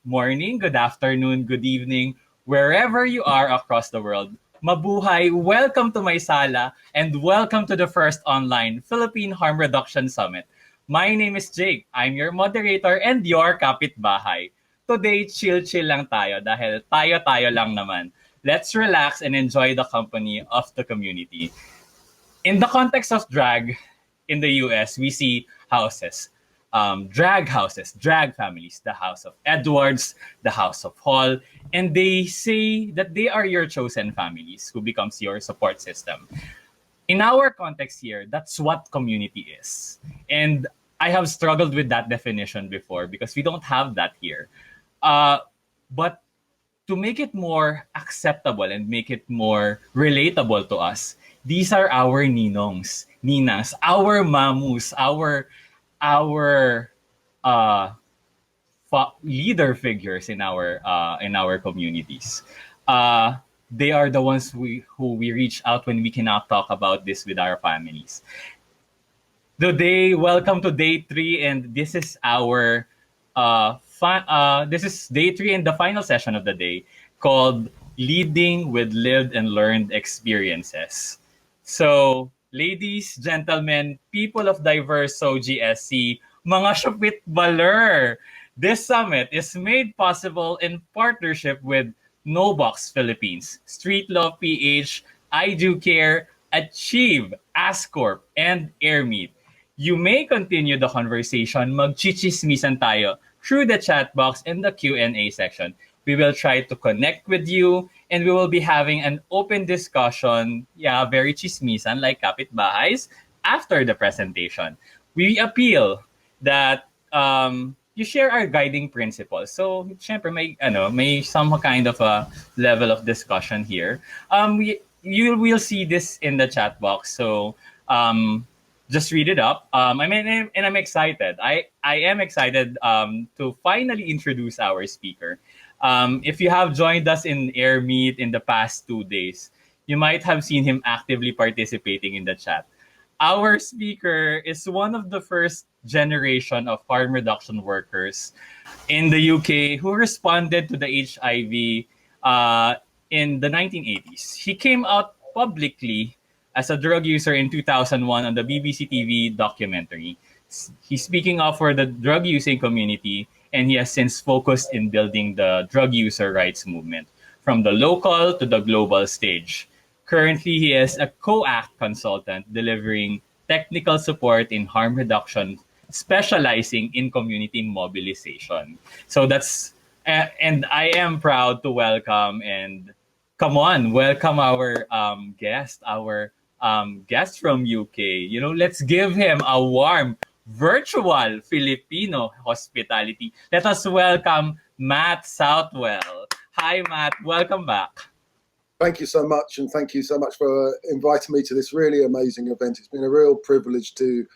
morning, good afternoon, good evening, wherever you are across the world. Mabuhay, welcome to my sala, and welcome to the first online Philippine Harm Reduction Summit. My name is Jake. I'm your moderator and your kapitbahay. Today, chill-chill lang tayo dahil tayo-tayo lang naman. Let's relax and enjoy the company of the community. In the context of drag in the US, we see houses, drag houses, drag families, the House of Edwards, the House of Hall, and they say that they are your chosen families who becomes your support system. In our context here, that's what community is. And I have struggled with that definition before because we don't have that here. But to make it more acceptable and make it more relatable to us, these are our ninongs, ninas, our mamus, our leader figures in our communities. They are the ones who we reach out when we cannot talk about this with our families. Today, welcome to day 3, and this is our this is day 3 and the final session of the day called Leading with Lived and Learned Experiences. So, ladies, gentlemen, people of diverse SOGSC, mga shupit baler, this summit is made possible in partnership with NoBox Philippines, Street Law PH, I Do Care, Achieve, Ascorp, and Airmeet. You may continue the conversation, magchichismisan tayo through the chat box and the Q&A section. We will try to connect with you and we will be having an open discussion, very chismisan like kapitbahays, after the presentation. We appeal that you share our guiding principles. So, syempre may some kind of a level of discussion here. You will see this in the chat box. So, just read it up. And I'm excited. I am excited to finally introduce our speaker. If you have joined us in Airmeet in the past 2 days, you might have seen him actively participating in the chat. Our speaker is one of the first generation of harm reduction workers in the UK who responded to the HIV in the 1980s. He came out publicly as a drug user in 2001 on the BBC TV documentary. He's speaking up for the drug using community, and he has since focused in building the drug user rights movement from the local to the global stage. Currently, he is a Coact consultant delivering technical support in harm reduction, specializing in community mobilization. So that's, and I am proud to welcome and welcome our guest from UK. Let's give him a warm virtual Filipino hospitality. Let us welcome Matt Southwell. Hi, Matt. Welcome back. Thank you so much, and thank you so much for inviting me to this really amazing event. It's been a real privilege to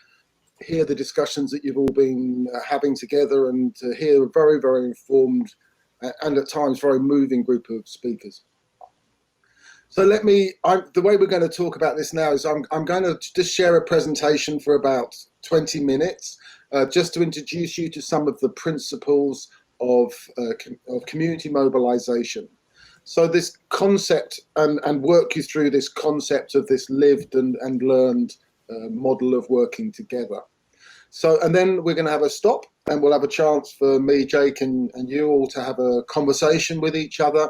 hear the discussions that you've all been having together and to hear a very, very informed and at times very moving group of speakers. So the way we're going to talk about this now is I'm going to just share a presentation for about 20 minutes, just to introduce you to some of the principles of community mobilization. So this concept and work you through this concept of this lived and learned model of working together. So, and then we're going to have a stop and we'll have a chance for me, Jake, and you all to have a conversation with each other.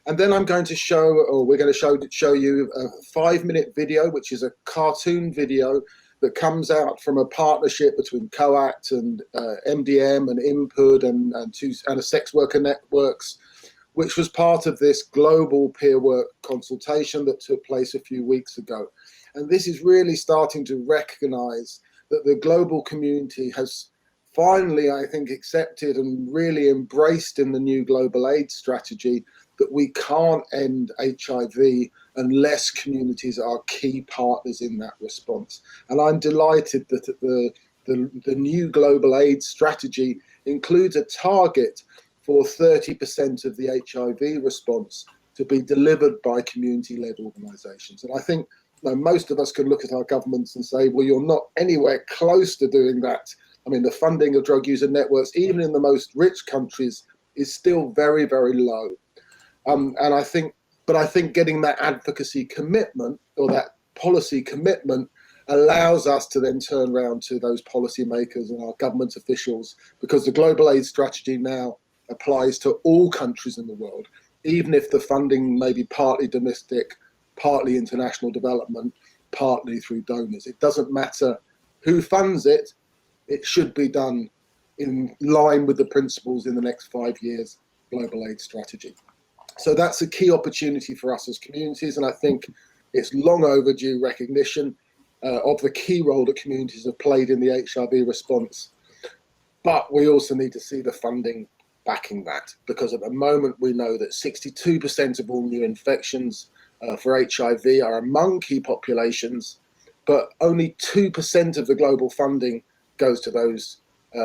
And then we're going to show you a 5-minute video, which is a cartoon video that comes out from a partnership between Coact and MDM and Input and a sex worker networks, which was part of this global peer work consultation that took place a few weeks ago. And this is really starting to recognize that the global community has finally, I think, accepted and really embraced in the new global AIDS strategy that we can't end HIV unless communities are key partners in that response. And I'm delighted that the new global AIDS strategy includes a target for 30% of the HIV response to be delivered by community-led organisations. And I think most of us can look at our governments and say, well, you're not anywhere close to doing that. I mean, the funding of drug user networks, even in the most rich countries, is still very, very low. And I think getting that advocacy commitment or that policy commitment allows us to then turn around to those policymakers and our government officials, because the global aid strategy now applies to all countries in the world, even if the funding may be partly domestic, partly international development, partly through donors. It doesn't matter who funds it, it should be done in line with the principles in the next 5 years global aid strategy. So that's a key opportunity for us as communities, and I think it's long overdue recognition of the key role that communities have played in the HIV response. But we also need to see the funding backing that, because at the moment we know that 62% of all new infections for HIV are among key populations, but only 2% of the global funding goes to those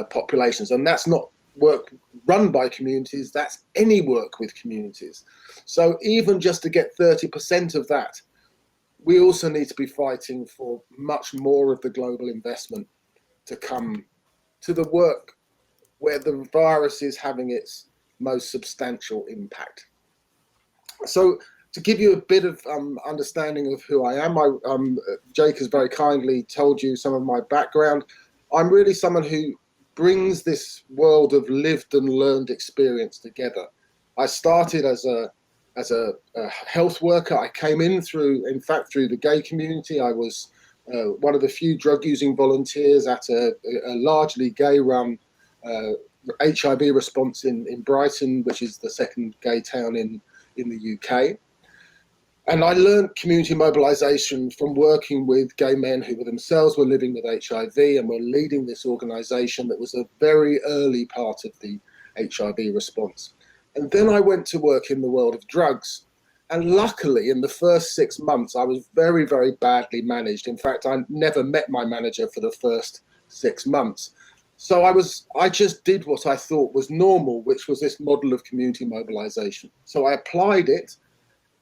populations. And that's not work run by communities, that's any work with communities. So even just to get 30% of that, we also need to be fighting for much more of the global investment to come to the work where the virus is having its most substantial impact. So to give you a bit of understanding of who I am, Jake has very kindly told you some of my background. I'm really someone who brings this world of lived and learned experience together. I started as a health worker. I came in through the gay community. I was one of the few drug using volunteers at a largely gay run HIV response in Brighton, which is the second gay town in the UK. And I learned community mobilization from working with gay men who themselves were living with HIV and were leading this organization that was a very early part of the HIV response. And then I went to work in the world of drugs. And luckily, in the first 6 months, I was very, very badly managed. In fact, I never met my manager for the first 6 months. So I just did what I thought was normal, which was this model of community mobilization. So I applied it.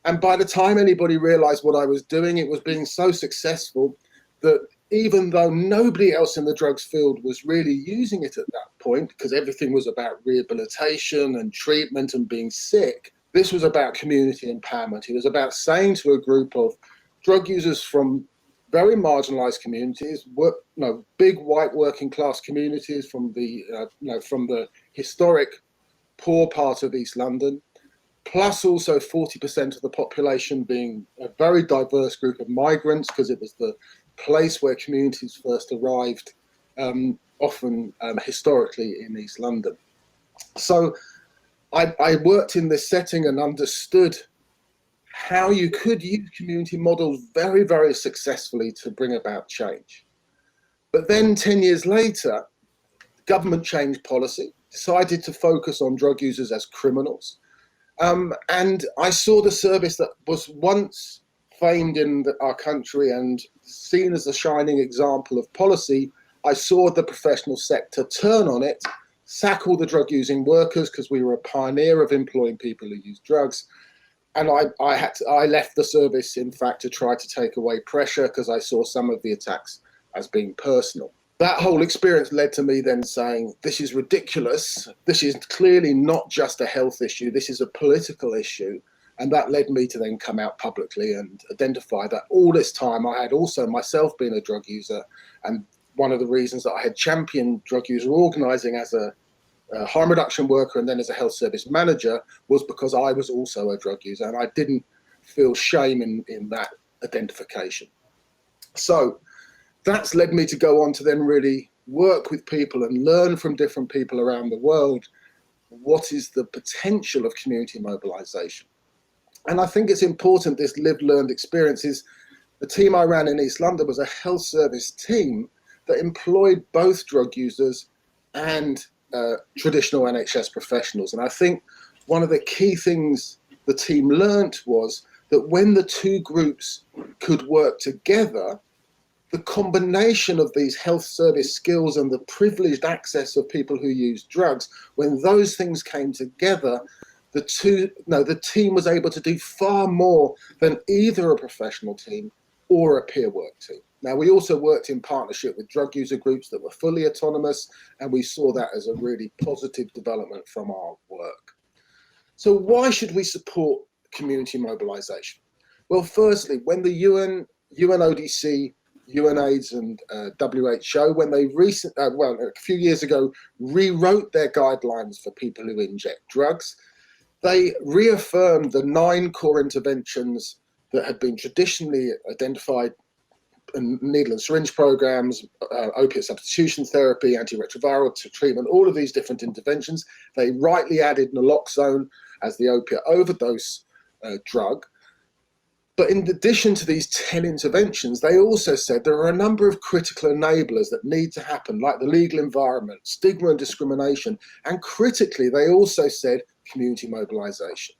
And by the time anybody realized what I was doing, it was being so successful that even though nobody else in the drugs field was really using it at that point, because everything was about rehabilitation and treatment and being sick, this was about community empowerment. It was about saying to a group of drug users from very marginalized communities, big white working class communities from the historic poor part of East London, plus also 40% of the population being a very diverse group of migrants, because it was the place where communities first arrived, often historically in East London. So I worked in this setting and understood how you could use community models very, very successfully to bring about change. But then 10 years later, government changed policy, decided to focus on drug users as criminals. And I saw the service that was once famed in our country and seen as a shining example of policy. I saw the professional sector turn on it, sack all the drug using workers, because we were a pioneer of employing people who use drugs. And I left the service, in fact, to try to take away pressure, because I saw some of the attacks as being personal. That whole experience led to me then saying, this is ridiculous. This is clearly not just a health issue. This is a political issue. And that led me to then come out publicly and identify that all this time I had also myself been a drug user. And one of the reasons that I had championed drug user organizing as a harm reduction worker and then as a health service manager was because I was also a drug user, and I didn't feel shame in that identification. So that's led me to go on to then really work with people and learn from different people around the world what is the potential of community mobilization. And I think it's important, this lived learned experience is, the team I ran in East London was a health service team that employed both drug users and traditional NHS professionals. And I think one of the key things the team learnt was that when the two groups could work together, the combination of these health service skills and the privileged access of people who use drugs, when those things came together, the team was able to do far more than either a professional team or a peer work team. Now, we also worked in partnership with drug user groups that were fully autonomous, and we saw that as a really positive development from our work. So why should we support community mobilization? Well, firstly, when the UNODC, UNAIDS and WHO, when they a few years ago, rewrote their guidelines for people who inject drugs, they reaffirmed the 9 core interventions that had been traditionally identified in needle and syringe programs, opiate substitution therapy, antiretroviral treatment, all of these different interventions. They rightly added naloxone as the opiate overdose drug. But in addition to these 10 interventions, they also said there are a number of critical enablers that need to happen, like the legal environment, stigma and discrimination, and critically, they also said community mobilization.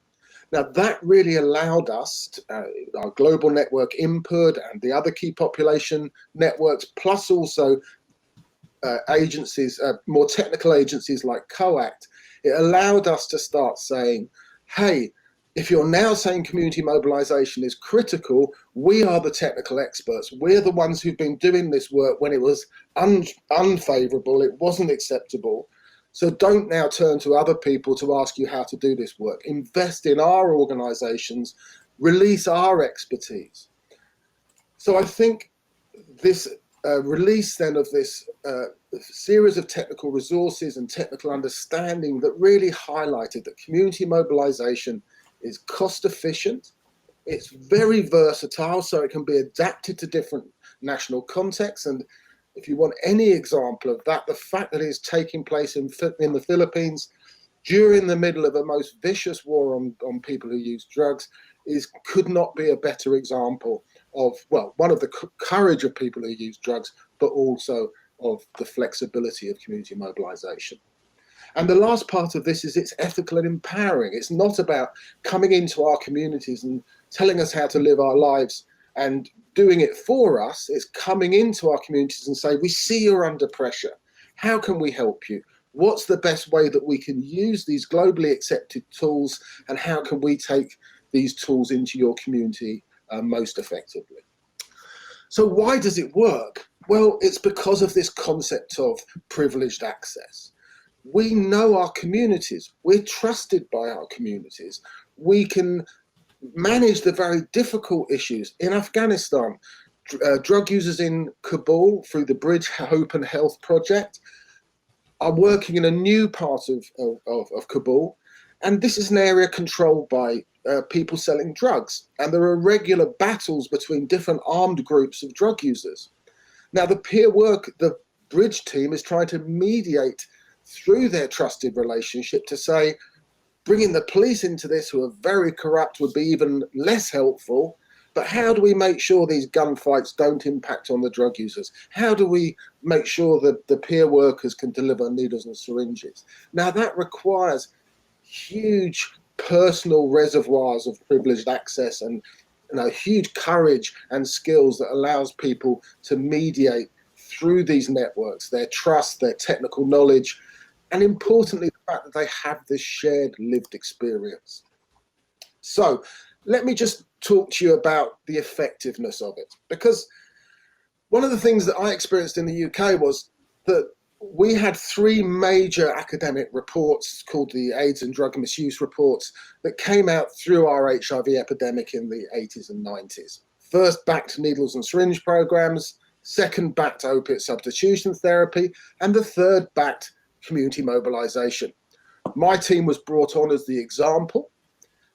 Now, that really allowed us, our global network input and the other key population networks, plus also agencies, more technical agencies like Coact, it allowed us to start saying, hey, if you're now saying community mobilization is critical, we are the technical experts. We're the ones who've been doing this work when it was unfavorable, it wasn't acceptable. So don't now turn to other people to ask you how to do this work. Invest in our organizations, release our expertise. So I think this release then of this series of technical resources and technical understanding that really highlighted that community mobilization is cost efficient, it's very versatile, so it can be adapted to different national contexts. And if you want any example of that, the fact that it is taking place in the Philippines during the middle of a most vicious war on people who use drugs could not be a better example of, well, one of the courage of people who use drugs, but also of the flexibility of community mobilization. And the last part of this is it's ethical and empowering. It's not about coming into our communities and telling us how to live our lives and doing it for us. It's coming into our communities and say, we see you're under pressure. How can we help you? What's the best way that we can use these globally accepted tools, and how can we take these tools into your community most effectively? So why does it work? Well, it's because of this concept of privileged access. We know our communities. We're trusted by our communities. We can manage the very difficult issues. In Afghanistan, drug users in Kabul through the Bridge Hope and Health Project are working in a new part of Kabul. And this is an area controlled by people selling drugs. And there are regular battles between different armed groups of drug users. Now, the peer work, the Bridge team is trying to mediate through their trusted relationship to say, bringing the police into this, who are very corrupt, would be even less helpful. But how do we make sure these gunfights don't impact on the drug users? How do we make sure that the peer workers can deliver needles and syringes? Now, that requires huge personal reservoirs of privileged access and huge courage and skills that allows people to mediate through these networks, their trust, their technical knowledge, and importantly, the fact that they have this shared lived experience. So let me just talk to you about the effectiveness of it, because one of the things that I experienced in the UK was that we had 3 major academic reports called the AIDS and Drug Misuse Reports that came out through our HIV epidemic in the 80s and 90s. First, backed needles and syringe programs, second, backed opiate substitution therapy, and the third, backed community mobilization. My team was brought on as the example,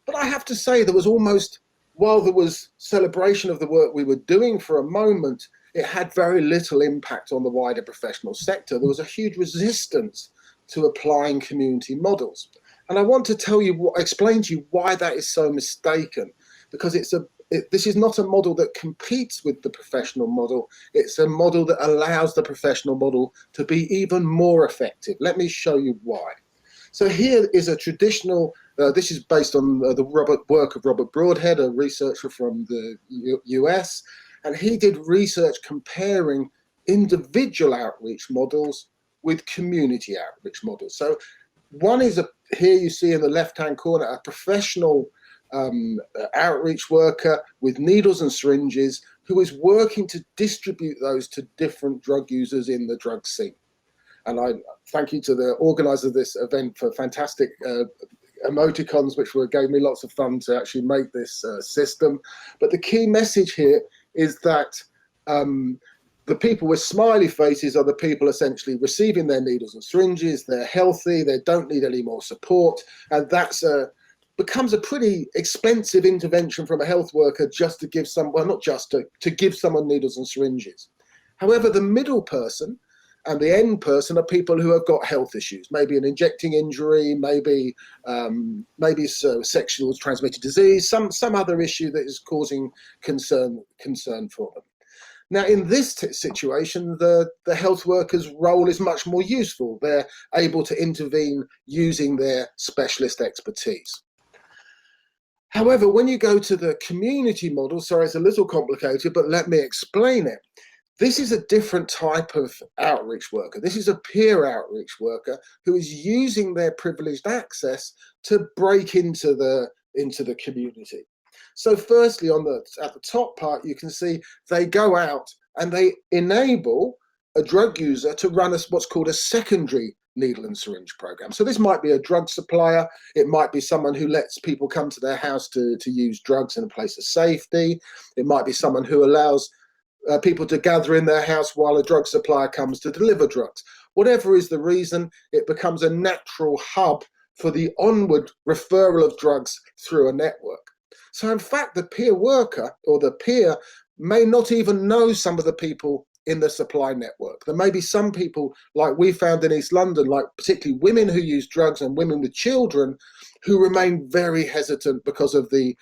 but I have to say there was almost, while there was celebration of the work we were doing for a moment, it had very little impact on the wider professional sector. There was a huge resistance to applying community models. And I want to explain to you why that is so mistaken, because this is not a model that competes with the professional model. It's a model that allows the professional model to be even more effective. Let me show you why. So here is a traditional, this is based on the work of Robert Broadhead, a researcher from the US, and he did research comparing individual outreach models with community outreach models. So one is, here you see in the left-hand corner, a professional outreach worker with needles and syringes who is working to distribute those to different drug users in the drug scene. And I thank you to the organizer of this event for fantastic emoticons, which gave me lots of fun to actually make this system. But the key message here is that the people with smiley faces are the people essentially receiving their needles and syringes. They're healthy, they don't need any more support, and that's becomes a pretty expensive intervention from a health worker just to give some, well, not just to give someone needles and syringes. However, the middle person and the end person are people who have got health issues, maybe an injecting injury, maybe sexual transmitted disease, some other issue that is causing concern for them. Now, in this situation, the health worker's role is much more useful. They're able to intervene using their specialist expertise. However, when you go to the community model, sorry, it's a little complicated, but let me explain it. This is a different type of outreach worker. This is a peer outreach worker who is using their privileged access to break into the community. So firstly, at the top part, you can see they go out and they enable a drug user to run what's called a secondary needle and syringe program. So this might be a drug supplier. It might be someone who lets people come to their house to use drugs in a place of safety. It might be someone who allows people to gather in their house while a drug supplier comes to deliver drugs. Whatever is the reason, it becomes a natural hub for the onward referral of drugs through a network. So in fact, the peer worker or the peer may not even know some of the people in the supply network. There may be some people, like we found in East London, like particularly women who use drugs and women with children, who remain very hesitant because of the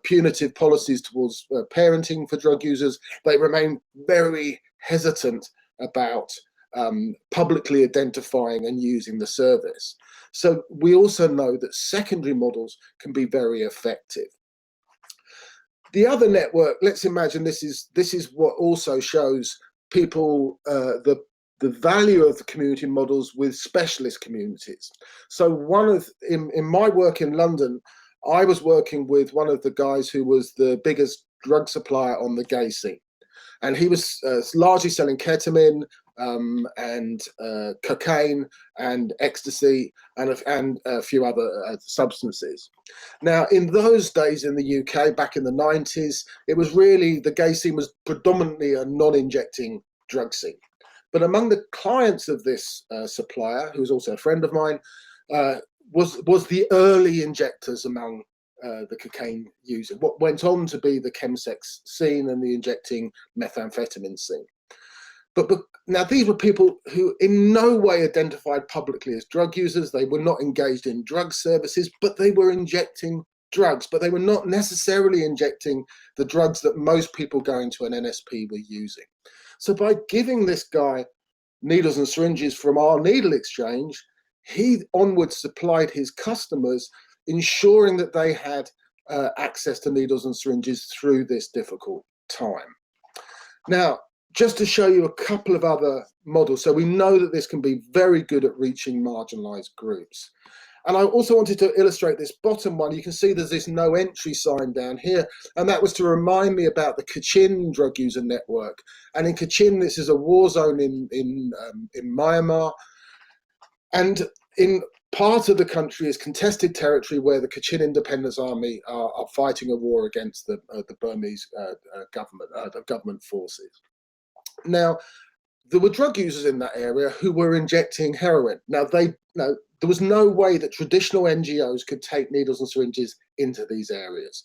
punitive policies towards parenting for drug users. They remain very hesitant about publicly identifying and using the service. So we also know that secondary models can be very effective. The other network, let's imagine this is what also shows people the value of the community models with specialist communities. So in my work in London, I was working with one of the guys who was the biggest drug supplier on the gay scene. And he was largely selling ketamine and cocaine and ecstasy and a few other substances. Now, in those days in the UK, back in the 90s, it was really, the gay scene was predominantly a non-injecting drug scene. But among the clients of this supplier, who was also a friend of mine, was the early injectors among the cocaine users, what went on to be the chemsex scene and the injecting methamphetamine scene. But now these were people who in no way identified publicly as drug users. They were not engaged in drug services, but they were injecting drugs, but they were not necessarily injecting the drugs that most people going to an NSP were using. So by giving this guy needles and syringes from our needle exchange, he onward supplied his customers, ensuring that they had access to needles and syringes through this difficult time. Now, just to show you a couple of other models, so we know that this can be very good at reaching marginalized groups. And I also wanted to illustrate this bottom one. You can see there's this no entry sign down here, and that was to remind me about the Kachin drug user network. And in Kachin, this is a war zone in Myanmar, and in part of the country is contested territory where the Kachin Independence Army are fighting a war against the Burmese government forces. Now, there were drug users in that area who were injecting heroin. Now, there was no way that traditional NGOs could take needles and syringes into these areas.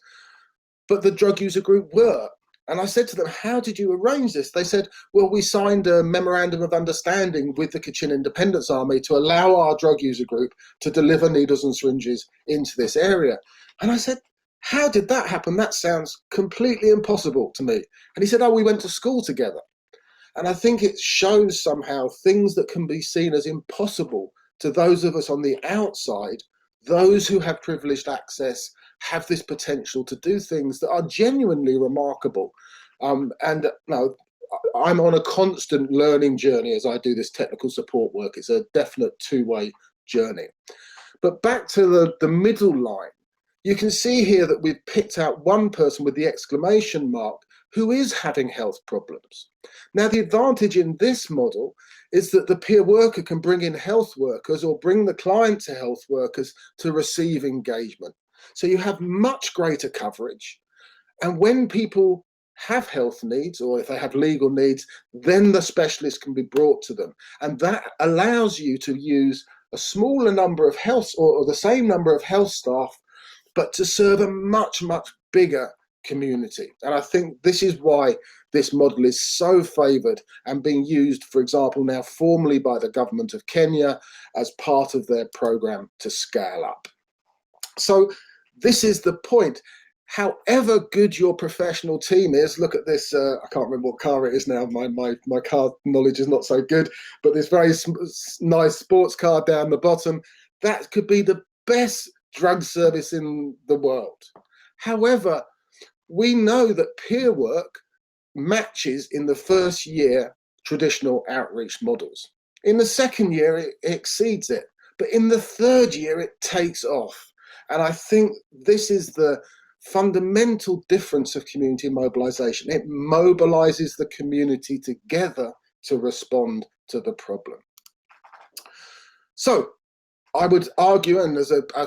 But the drug user group were. And I said to them, how did you arrange this? They said, well, we signed a memorandum of understanding with the Kachin Independence Army to allow our drug user group to deliver needles and syringes into this area. And I said, how did that happen? That sounds completely impossible to me. And he said, oh, we went to school together. And I think it shows somehow things that can be seen as impossible to those of us on the outside. Those who have privileged access have this potential to do things that are genuinely remarkable. And now I'm on a constant learning journey as I do this technical support work. It's a definite two-way journey. But back to the middle line, you can see here that we've picked out one person with the exclamation mark who is having health problems. Now, the advantage in this model is that the peer worker can bring in health workers or bring the client to health workers to receive engagement. So you have much greater coverage. And when people have health needs, or if they have legal needs, then the specialist can be brought to them. And that allows you to use a smaller number of health, or the same number of health staff, but to serve a much, much bigger community. And I think this is why this model is so favoured and being used, for example, now formally by the government of Kenya as part of their programme to scale up. So this is the point. However good your professional team is, look at this, I can't remember what car it is now, my car knowledge is not so good, but this very nice sports car down the bottom, that could be the best drug service in the world. However, we know that peer work matches in the first year traditional outreach models. In the second year, it exceeds it, but in the third year, it takes off. And I think this is the fundamental difference of community mobilization. It mobilizes the community together to respond to the problem. So I would argue, and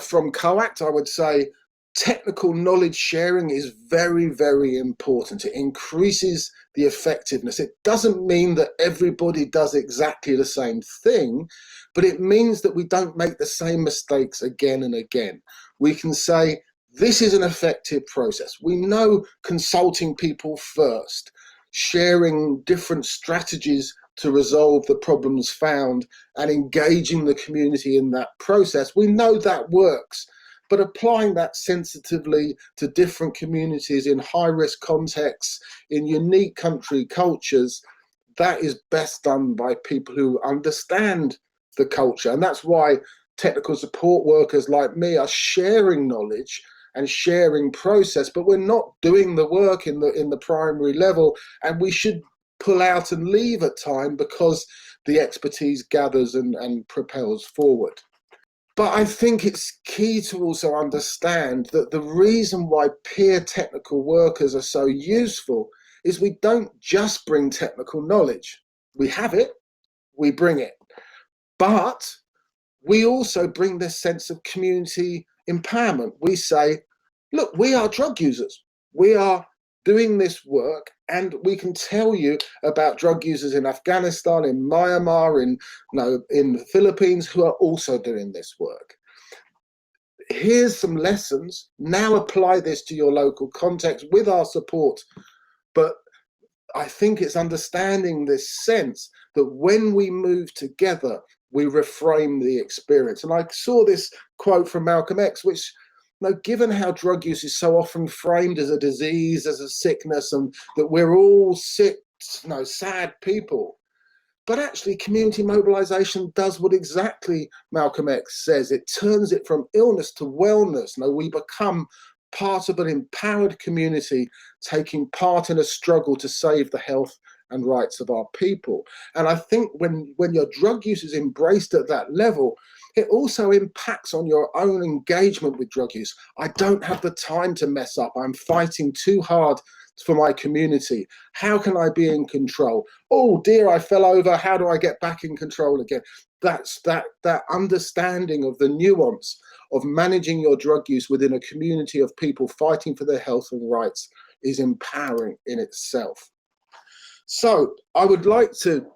from Coact, I would say technical knowledge sharing is very, very important. It increases the effectiveness. It doesn't mean that everybody does exactly the same thing, but it means that we don't make the same mistakes again and again. We can say, this is an effective process. We know consulting people first, sharing different strategies to resolve the problems found, and engaging the community in that process. We know that works, but applying that sensitively to different communities in high-risk contexts, in unique country cultures, that is best done by people who understand the culture. And that's why technical support workers like me are sharing knowledge and sharing process, but we're not doing the work in the primary level, and we should pull out and leave at time because the expertise gathers and propels forward. But I think it's key to also understand that the reason why peer technical workers are so useful is we don't just bring technical knowledge. We have it, we bring it, but we also bring this sense of community empowerment. We say, look, we are drug users. We are doing this work, and we can tell you about drug users in Afghanistan, in Myanmar, in the Philippines, who are also doing this work. Here's some lessons. Now apply this to your local context with our support. But I think it's understanding this sense that when we move together, we reframe the experience. And I saw this quote from Malcolm X, which, given how drug use is so often framed as a disease, as a sickness, and that we're all sick, sad people, but actually community mobilization does what exactly Malcolm X says. It turns it from illness to wellness. We become part of an empowered community, taking part in a struggle to save the health and rights of our people. And I think when your drug use is embraced at that level, it also impacts on your own engagement with drug use. I don't have the time to mess up. I'm fighting too hard for my community. How can I be in control? Oh dear, I fell over. How do I get back in control again? That's that understanding of the nuance of managing your drug use within a community of people fighting for their health and rights is empowering in itself. So I would like to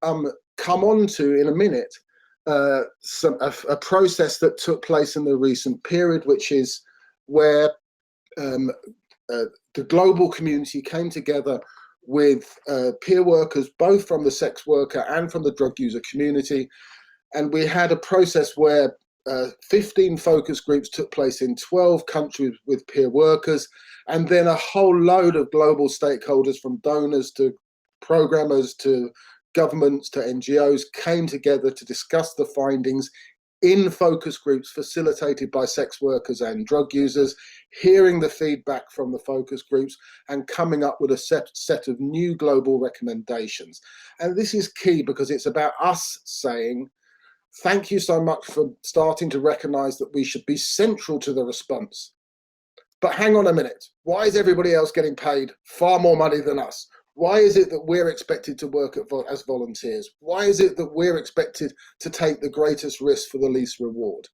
come on to, in a minute, a process that took place in the recent period, which is where the global community came together with peer workers, both from the sex worker and from the drug user community. And we had a process where 15 focus groups took place in 12 countries with peer workers, and then a whole load of global stakeholders, from donors to programmers to governments to NGOs, came together to discuss the findings in focus groups facilitated by sex workers and drug users, hearing the feedback from the focus groups and coming up with a set of new global recommendations. And this is key because it's about us saying, thank you so much for starting to recognize that we should be central to the response. But hang on a minute, why is everybody else getting paid far more money than us? Why is it that we're expected to work as volunteers? Why is it that we're expected to take the greatest risk for the least reward?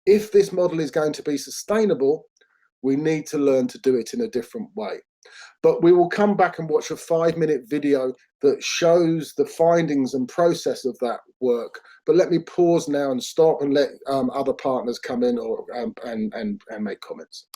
If this model is going to be sustainable, we need to learn to do it in a different way. But we will come back and watch a 5-minute video that shows the findings and process of that work. But let me pause now and stop and let other partners come in or and make comments.